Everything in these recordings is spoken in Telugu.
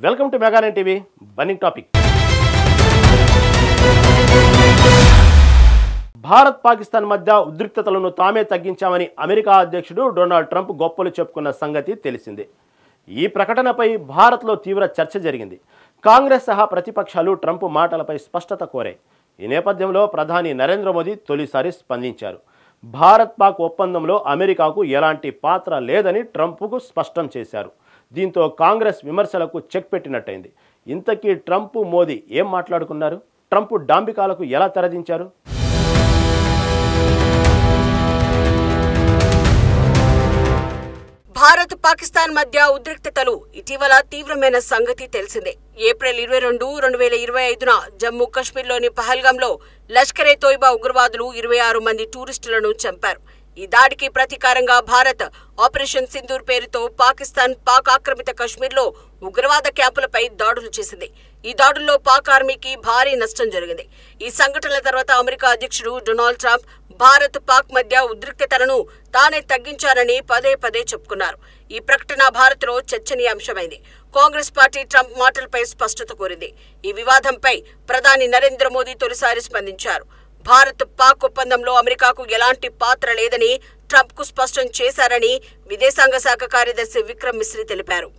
Welcome to Mega Nine TV burning topic. Bharat Pakistan మధ్య ఉద్రిక్తతలను తామే తగ్గించామని అమెరికా అధ్యక్షుడు డొనాల్డ్ ట్రంప్ గొప్పలు చెప్పుకున్న సంగతి తెలిసిందే. ఈ ప్రకటనపై భారత్లో తీవ్ర చర్చ జరిగింది. కాంగ్రెస్ సహా ప్రతిపక్షాలు ట్రంప్ మాటలపై స్పష్టత కోరాయి. ఈ నేపథ్యంలో ప్రధాని నరేంద్ర మోదీ తొలిసారి స్పందించారు. భారత్ పాక్ ఒప్పందంలో అమెరికాకు ఎలాంటి పాత్ర లేదని ట్రంప్కు స్పష్టం చేశారు. దీంతో కాంగ్రెస్ విమర్శలకు చెక్ పెట్టినట్టయింది. ఇంతకీ ట్రంప్ మోదీ ఏం మాట్లాడుకున్నారు? ట్రంప్ డాంబికాలకు ఎలా తెరదించారు? భారత్ పాకిస్తాన్ మధ్య ఉద్రిక్తతలు ఇటీవల తీవ్రమైన సంగతి తెలిసిందే. ఏప్రిల్ 22, 2025న జమ్మూ కాశ్మీర్లోని పహల్గాంలో లష్కరే తోయిబా ఉగ్రవాదులు 26 మంది టూరిస్టులను చంపారు. ఈ దాడికి ప్రతీకారంగా భారత్ ఆపరేషన్ సింధూర్ పేరుతో పాకిస్తాన్ పాక్ ఆక్రమిత కశ్మీర్లో ఉగ్రవాద క్యాంపులపై దాడులు చేసింది. ఈ దాడుల్లో పాక్ ఆర్మీకి భారీ నష్టం జరిగింది. ఈ సంఘటనల తర్వాత అమెరికా అధ్యక్షుడు డొనాల్డ్ ట్రంప్ భారత్ పాక్ మధ్య ఉద్రిక్తతలను తానే తగ్గించారని పదే పదే చెప్పుకున్నారు. ఈ ప్రకటన భారత్లో చర్చనీయాంశమైంది. కాంగ్రెస్ పార్టీ ట్రంప్ మాటలపై స్పష్టత కోరింది. ఈ వివాదంపై ప్రధాని నరేంద్ర మోదీ తొలిసారి స్పందించారు. భారత్ పాక్ ఒప్పందంలో అమెరికాకు ఎలాంటి పాత్ర లేదని ట్రంప్ కు స్పష్టం చేశారని విదేశాంగ శాఖ కార్యదర్శి విక్రమ్ మిశ్రీ తెలిపారు.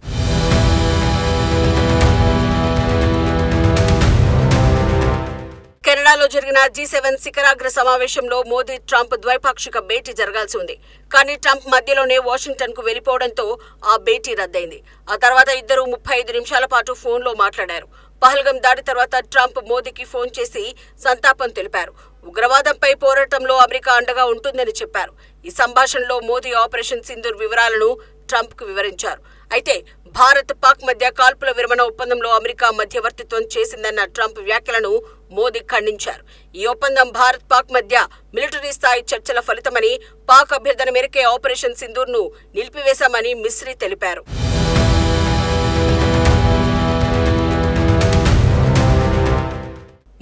కెనడాలో జరిగిన G7 శిఖరాగ్ర సమావేశంలో మోదీ ట్రంప్ ద్వైపాక్షిక భేటీ జరగాల్సి ఉంది. కానీ ట్రంప్ మధ్యలోనే వాషింగ్టన్ కు వెళ్లిపోవడంతో ఆ భేటీ రద్దయింది. ఆ తర్వాత ఇద్దరు 35 నిమిషాల పాటు ఫోన్లో మాట్లాడారు. పహల్గాం దాడి తర్వాత ట్రంప్ మోదీకి ఫోన్ చేసి సంతాపం తెలిపారు. ఉగ్రవాదంపై పోరాటంలో అమెరికా అండగా ఉంటుందని చెప్పారు. ఈ సంభాషణలో మోదీ ఆపరేషన్ సింధూర్ వివరాలను ట్రంప్ కు వివరించారు. అయితే భారత్ పాక్ మధ్య కాల్పుల విరమణ ఒప్పందంలో అమెరికా మధ్యవర్తిత్వం చేసిందన్న ట్రంప్ వ్యాఖ్యలను మోదీ ఖండించారు. ఈ ఒప్పందం భారత్ పాక్ మధ్య మిలిటరీ స్థాయి చర్చల ఫలితమని, పాక్ అభ్యర్థన మేరకే ఆపరేషన్ సింధూర్ ను నిలిపివేశామని మిశ్రీ తెలిపారు.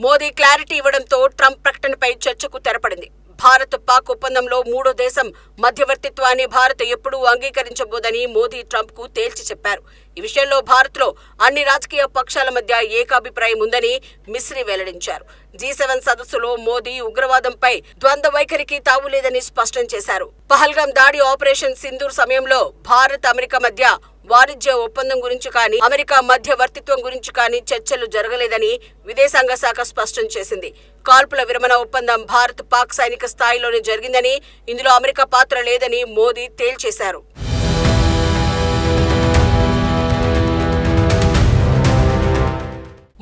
మోదీ క్లారిటీ ఇవ్వడంతో ట్రంప్ ప్రకటనపై చర్చకు తెరపడింది. భారత్ పాక్ ఒప్పందంలో మూడో దేశం మధ్యవర్తిత్వాన్ని భారత్ ఎప్పుడూ అంగీకరించబోదని మోదీ ట్రంప్ కు తేల్చి చెప్పారు. ఈ విషయంలో భారత్లో అన్ని రాజకీయ పక్షాల మధ్య ఏకాభిప్రాయం ఉందని మిశ్రీ వెల్లడించారు. G7 సదస్సులో మోదీ ఉగ్రవాదంపై ద్వంద్వ వైఖరికి తావులేదని స్పష్టం చేశారు. పహల్గాం దాడి, ఆపరేషన్ సింధూర్ సమయంలో భారత్ అమెరికా మధ్య వాణిజ్య ఒప్పందం గురించి కానీ, అమెరికా మధ్యవర్తిత్వం గురించి కానీ చర్చలు జరగలేదని విదేశాంగ శాఖ స్పష్టం చేసింది. కాల్పుల విరమణ ఒప్పందం భారత్ పాక్ సైనిక స్థాయిలోనే జరిగిందని, ఇందులో అమెరికా పాత్ర లేదని మోదీ తేల్చేశారు.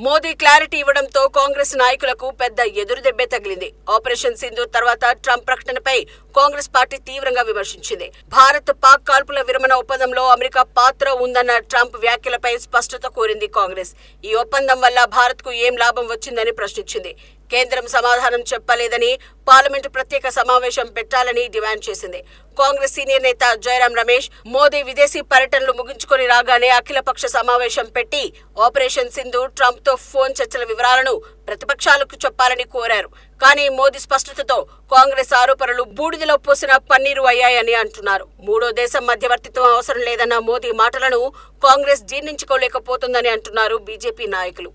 మోదీ క్లారిటీ ఇవ్వడంతో కాంగ్రెస్ నాయకులకు పెద్ద ఎదురుదెబ్బే తగిలింది. ఆపరేషన్ సింధూర్ తర్వాత ట్రంప్ ప్రకటనపై కాంగ్రెస్ పార్టీ తీవ్రంగా విమర్శించింది. భారత్ పాక్ కాల్పుల విరమణ ఒప్పందంలో అమెరికా పాత్ర ఉందన్న ట్రంప్ వ్యాఖ్యలపై స్పష్టత కోరింది కాంగ్రెస్. ఈ ఒప్పందం వల్ల భారత్ కు ఏం లాభం వచ్చిందని ప్రశ్నించింది. కేంద్రం సమాధానం చెప్పలేదని, పార్లమెంటు ప్రత్యేక సమావేశం పెట్టాలని డిమాండ్ చేసింది. కాంగ్రెస్ సీనియర్ నేత జయరాం రమేష్ మోదీ విదేశీ పర్యటనలు ముగించుకొని రాగానే అఖిలపక్ష సమావేశం పెట్టి ఆపరేషన్ సింధూర్, ట్రంప్ తో ఫోన్ చర్చల వివరాలను ప్రతిపక్షాలకు చెప్పాలని కోరారు. కానీ మోదీ స్పష్టతతో కాంగ్రెస్ ఆరోపణలు బూడిదలో పోసిన పన్నీరు అయ్యాయని అంటున్నారు. మూడో దేశం మధ్యవర్తిత్వం అవసరం లేదన్న మోదీ మాటలను కాంగ్రెస్ జీర్ణించుకోలేకపోతుందని అంటున్నారు బీజేపీ నాయకులు.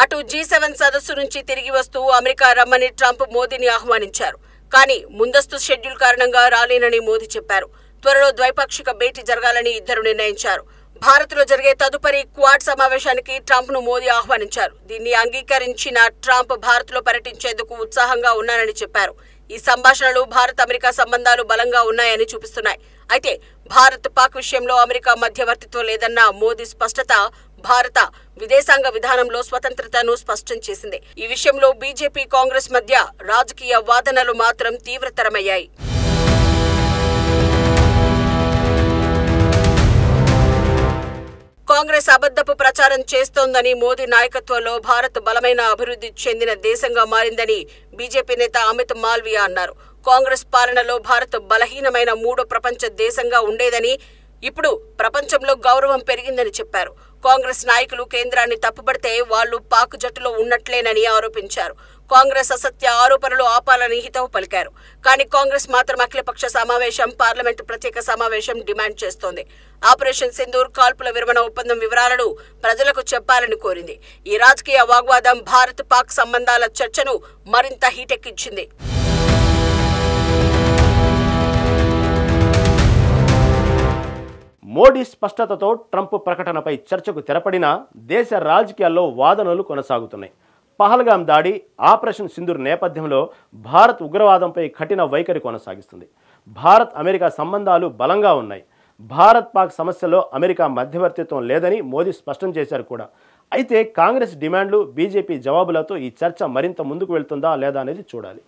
అటు G7 సదస్సు నుంచి తిరిగి వస్తూ అమెరికా రమ్మని ట్రంప్ మోదీని ఆహ్వానించారు. కానీ ముందస్తు షెడ్యూల్ కారణంగా రాలేనని మోదీ చెప్పారు. త్వరలో ద్వైపాక్షిక భేటీ జరగాలని ఇద్దరు నిర్ణయించారు. భారత్లో జరిగే తదుపరి క్వాడ్ సమావేశానికి ట్రంప్ ను మోదీ ఆహ్వానించారు. దీన్ని అంగీకరించిన ట్రంప్ భారత్లో పర్యటించేందుకు ఉత్సాహంగా ఉన్నారని చెప్పారు. ఈ సంభాషణలు భారత్ అమెరికా సంబంధాలు బలంగా ఉన్నాయని చూపిస్తున్నాయి. అయితే భారత్ పాక్ విషయంలో అమెరికా మధ్యవర్తిత్వం లేదన్న మోదీ స్పష్టత భారత విదేశాంగ విధానంలో స్వతంత్రతను స్పష్టం చేసింది. ఈ విషయంలో బీజేపీ, కాంగ్రెస్ మధ్య రాజకీయ వాదనలు మాత్రం తీవ్రతరమయ్యాయి. కాంగ్రెస్ అబద్ధపు ప్రచారం చేస్తోందని, మోదీ నాయకత్వంలో భారత్ బలమైన అభివృద్ధి చెందిన దేశంగా మారిందని బీజేపీ నేత అమిత్ మాల్వియా అన్నారు. కాంగ్రెస్ పాలనలో భారత్ బలహీనమైన మూడో ప్రపంచ దేశంగా ఉండేదని, ఇప్పుడు ప్రపంచంలో గౌరవం పెరిగిందని చెప్పారు. కాంగ్రెస్ నాయకులు కేంద్రాన్ని తప్పుపడితే వాళ్లు పాక్ జట్టులో ఉన్నట్లేనని ఆరోపించారు. కాంగ్రెస్ అసత్య ఆరోపణలు ఆపాలని హితవు పలికారు. కానీ కాంగ్రెస్ మాత్రం అఖిలపక్ష సమావేశం, పార్లమెంటు ప్రత్యేక సమావేశం డిమాండ్ చేస్తోంది. ఆపరేషన్ సింధూర్ కాల్పుల విరమణ ఒప్పందం వివరాలను ప్రజలకు చెప్పాలని కోరింది. ఈ రాజకీయ వాగ్వాదం భారత్ పాక్ సంబంధాల చర్చను మరింత హీటెక్కించింది. మోడీ స్పష్టతతో ట్రంప్ ప్రకటనపై చర్చకు తెరపడినా దేశ రాజకీయాల్లో వాదనలు కొనసాగుతున్నాయి. పహల్గాం దాడి, ఆపరేషన్ సింధూర్ నేపథ్యంలో భారత్ ఉగ్రవాదంపై కఠిన వైఖరి కొనసాగిస్తుంది. భారత్ అమెరికా సంబంధాలు బలంగా ఉన్నాయి. భారత్ పాక్ సమస్యలో అమెరికా మధ్యవర్తిత్వం లేదని మోదీ స్పష్టం చేశారు కూడా. అయితే కాంగ్రెస్ డిమాండ్లు, బీజేపీ జవాబులతో ఈ చర్చ మరింత ముందుకు వెళ్తుందా లేదా అనేది చూడాలి.